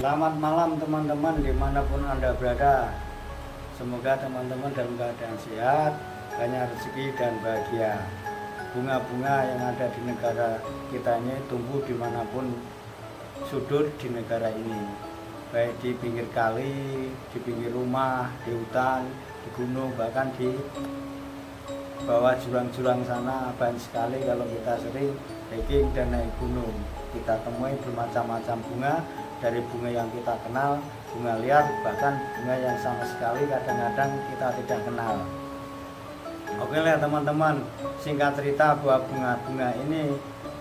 Selamat malam teman-teman dimanapun Anda berada. Semoga teman-teman dalam keadaan sehat, banyak rezeki dan bahagia. Bunga-bunga yang ada di negara kita ini tumbuh dimanapun sudut di negara ini, baik di pinggir kali, di pinggir rumah, di hutan, di gunung, bahkan di bawah jurang-jurang sana. Banyak sekali kalau kita sering hiking dan naik gunung, kita temui bermacam-macam bunga, dari bunga yang kita kenal, bunga liar, bahkan bunga yang sama sekali kadang-kadang kita tidak kenal. Oke lah teman-teman, singkat cerita bahwa bunga-bunga ini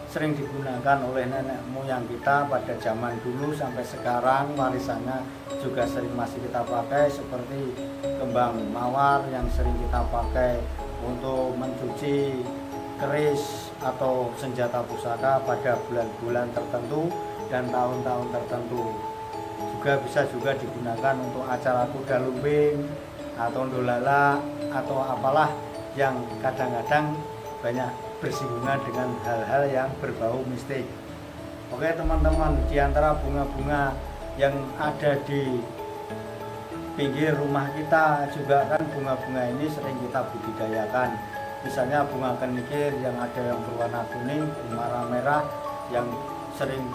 sering digunakan oleh nenek moyang kita pada zaman dulu sampai sekarang. Warisannya juga sering masih kita pakai, seperti kembang mawar yang sering kita pakai untuk mencuci keris atau senjata pusaka pada bulan-bulan tertentu dan tahun-tahun tertentu. Juga bisa digunakan untuk acara kuda lumping atau ndolala atau apalah yang kadang-kadang banyak bersinggungan dengan hal-hal yang berbau mistik. Oke teman-teman, di antara bunga-bunga yang ada di pinggir rumah kita juga kan bunga-bunga ini sering kita budidayakan. Misalnya bunga kenikir yang ada yang berwarna kuning, merah-merah, yang sering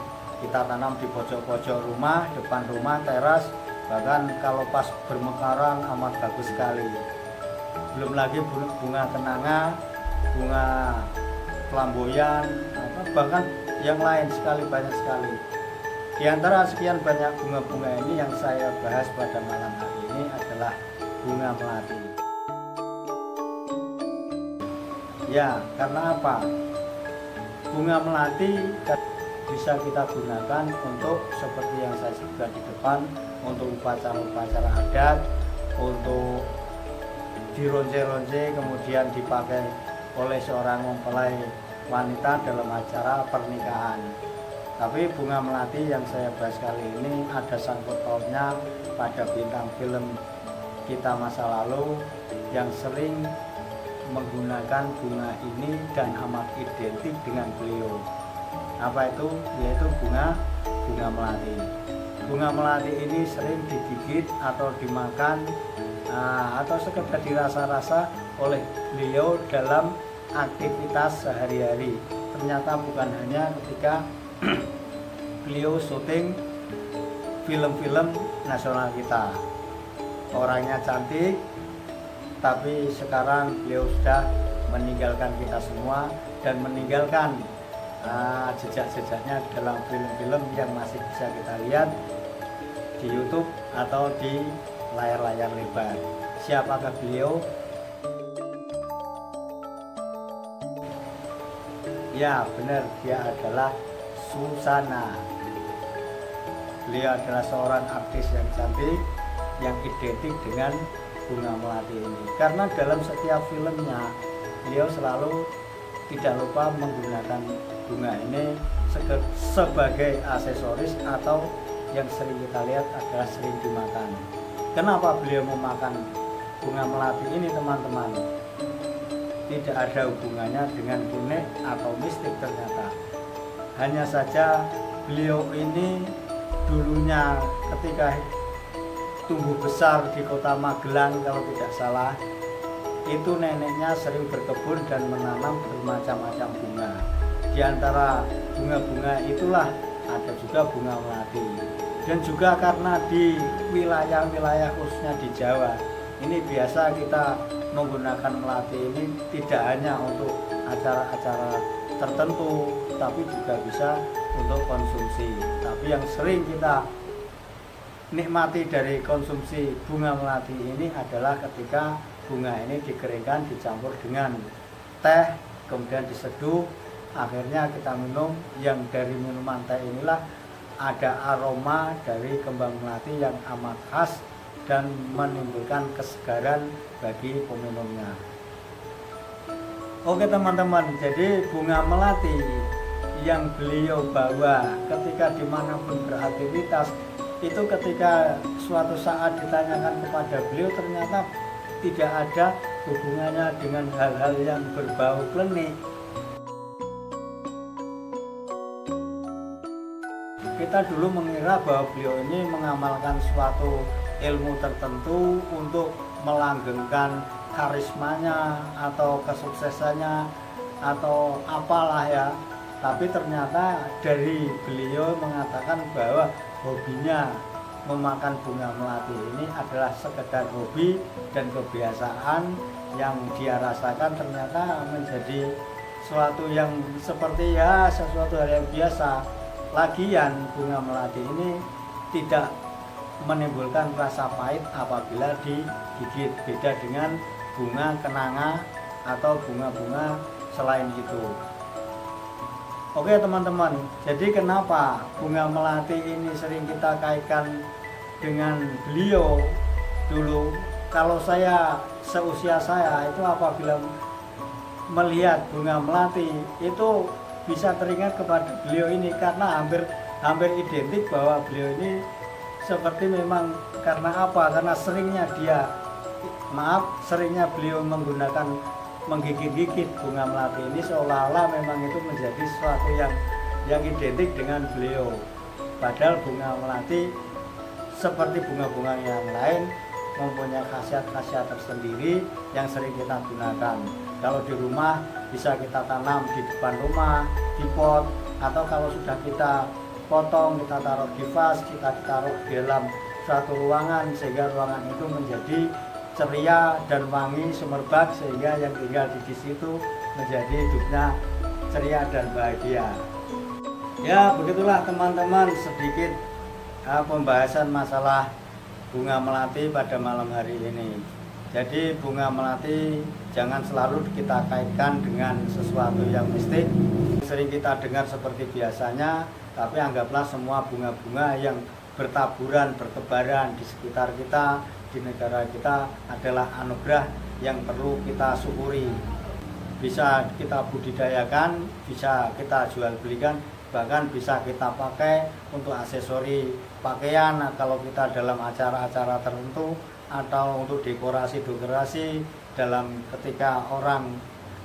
kita tanam di pojok-pojok rumah, depan rumah, teras, bahkan kalau pas bermekaran amat bagus sekali. Belum lagi bunga kenanga, bunga flamboyan, bahkan yang lain sekali, banyak sekali. Di antara sekian banyak bunga-bunga ini yang saya bahas pada malam hari ini adalah bunga melati. Ya, karena apa? Bunga melati bisa kita gunakan untuk seperti yang saya sebutkan di depan, untuk upacara-upacara adat, untuk dironce-ronce, kemudian dipakai oleh seorang mempelai wanita dalam acara pernikahan. Tapi bunga melati yang saya bahas kali ini ada sangkut pautnya pada bintang film kita masa lalu yang sering menggunakan bunga ini dan amat identik dengan beliau. Apa itu? Yaitu bunga melati. Bunga melati ini sering digigit atau dimakan atau sekedar dirasa-rasa oleh beliau dalam aktivitas sehari-hari. Ternyata bukan hanya ketika beliau syuting film-film nasional kita. Orangnya cantik, tapi sekarang beliau sudah meninggalkan kita semua dan meninggalkan jejak-jejaknya dalam film-film yang masih bisa kita lihat di YouTube atau di layar-layar lebar. Siapakah beliau? Ya benar, dia adalah Susana. Beliau adalah seorang artis yang cantik, yang identik dengan bunga melati ini. Karena dalam setiap filmnya beliau selalu tidak lupa menggunakan bunga ini sebagai aksesoris atau yang sering kita lihat adalah sering dimakan. Kenapa beliau memakan bunga melati ini teman-teman? Tidak ada hubungannya dengan kunik atau mistik ternyata. Hanya saja beliau ini dulunya ketika tumbuh besar di kota Magelang kalau tidak salah, itu neneknya sering berkebun dan menanam bermacam-macam bunga. Di antara bunga-bunga itulah ada juga bunga melati. Dan juga karena di wilayah-wilayah khususnya di Jawa, ini biasa kita menggunakan melati ini tidak hanya untuk acara-acara tertentu, tapi juga bisa untuk konsumsi. Tapi yang sering kita nikmati dari konsumsi bunga melati ini adalah ketika bunga ini dikeringkan, dicampur dengan teh, kemudian diseduh, akhirnya kita minum. Yang dari minuman teh inilah ada aroma dari kembang melati yang amat khas dan menimbulkan kesegaran bagi peminumnya. Oke teman-teman, jadi bunga melati yang beliau bawa ketika dimanapun beraktivitas, itu ketika suatu saat ditanyakan kepada beliau ternyata tidak ada hubungannya dengan hal-hal yang berbau klinik. kita dulu mengira bahwa beliau ini mengamalkan suatu ilmu tertentu untuk melanggengkan karismanya atau kesuksesannya atau apalah ya. Tapi ternyata dari beliau mengatakan bahwa hobinya memakan bunga melati ini adalah sekedar hobi dan kebiasaan yang dia rasakan, ternyata menjadi suatu yang seperti ya sesuatu hal yang biasa. Lagian bunga melati ini tidak menimbulkan rasa pahit apabila digigit, beda dengan bunga kenanga atau bunga-bunga selain itu. Oke teman-teman, jadi kenapa bunga melati ini sering kita kaitkan dengan beliau dulu? Kalau saya seusia saya itu apabila melihat bunga melati itu bisa teringat kepada beliau ini, karena hampir identik bahwa beliau ini seperti memang karena apa? Karena seringnya beliau menggigit-gigit bunga melati ini, seolah-olah memang itu menjadi sesuatu yang identik dengan beliau. Padahal bunga melati seperti bunga-bunga yang lain mempunyai khasiat-khasiat tersendiri yang sering kita gunakan. Kalau di rumah bisa kita tanam di depan rumah, di pot, atau kalau sudah kita potong, kita taruh di vas, kita taruh di dalam suatu ruangan sehingga ruangan itu menjadi ceria dan wangi semerbak, sehingga yang tinggal di situ menjadi hidupnya ceria dan bahagia. Ya begitulah teman-teman, sedikit pembahasan masalah bunga melati pada malam hari ini. Jadi bunga melati jangan selalu kita kaitkan dengan sesuatu yang mistik, sering kita dengar seperti biasanya, tapi anggaplah semua bunga-bunga yang bertaburan, bertebaran di sekitar kita, di negara kita adalah anugerah yang perlu kita syukuri. Bisa kita budidayakan, bisa kita jual belikan, bahkan bisa kita pakai untuk aksesori pakaian kalau kita dalam acara-acara tertentu, atau untuk dekorasi dalam ketika orang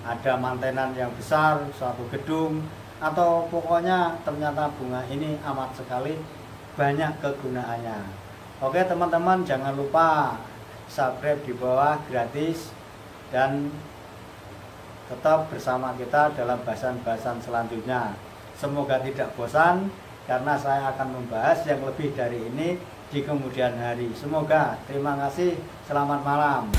ada mantenan yang besar, suatu gedung, atau pokoknya ternyata bunga ini amat sekali banyak kegunaannya. Oke teman-teman, jangan lupa subscribe di bawah gratis, dan tetap bersama kita dalam bahasan-bahasan selanjutnya. Semoga tidak bosan, karena saya akan membahas yang lebih dari ini di kemudian hari. Semoga. Terima kasih, selamat malam.